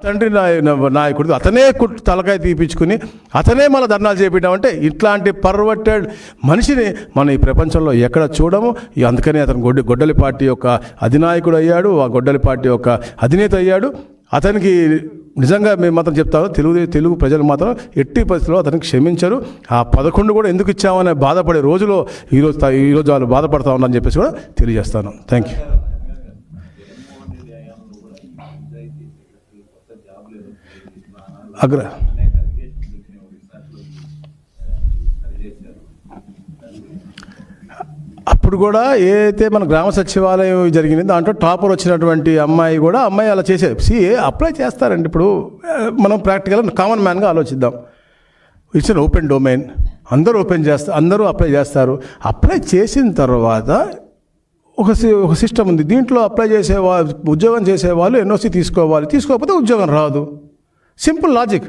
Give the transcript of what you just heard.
తండ్రి నాయకుడు అతనే తలకాయ తీపించుకుని అతనే మన ధర్నాలు చేపించామంటే ఇట్లాంటి పర్వర్టెడ్ మనిషిని మనం ఈ ప్రపంచంలో ఎక్కడ చూడము. అందుకని అతను గొడ్డలి పార్టీ యొక్క అధినాయకుడు అయ్యాడు, ఆ గొడ్డలి పార్టీ యొక్క అధినేత అయ్యాడు. అతనికి నిజంగా మేము మాత్రం చెప్తాను, తెలుగు ప్రజలు మాత్రం ఎట్టి పరిస్థితుల్లో అతనికి క్షమించరు. ఆ 11 కూడా ఎందుకు ఇచ్చామనే బాధపడే రోజులో ఈరోజు వాళ్ళు బాధపడతా ఉన్నారని చెప్పేసి కూడా తెలియజేస్తాను. Thank you. అప్పుడు కూడా ఏదైతే మన గ్రామ సచివాలయం జరిగింది దాంట్లో టాపర్ వచ్చినటువంటి అమ్మాయి అలా చేసేది. అప్లై చేస్తారండి. ఇప్పుడు మనం ప్రాక్టికల్గా కామన్ మ్యాన్గా ఆలోచిద్దాం. ఇట్స్ అన్ ఓపెన్ డొమైన్, అందరూ అప్లై చేస్తారు. అప్లై చేసిన తర్వాత ఒక సిస్టమ్ ఉంది. దీంట్లో ఉద్యోగం చేసేవాళ్ళు ఎన్ఓసి తీసుకోవాలి, తీసుకోకపోతే ఉద్యోగం రాదు. Simple logic.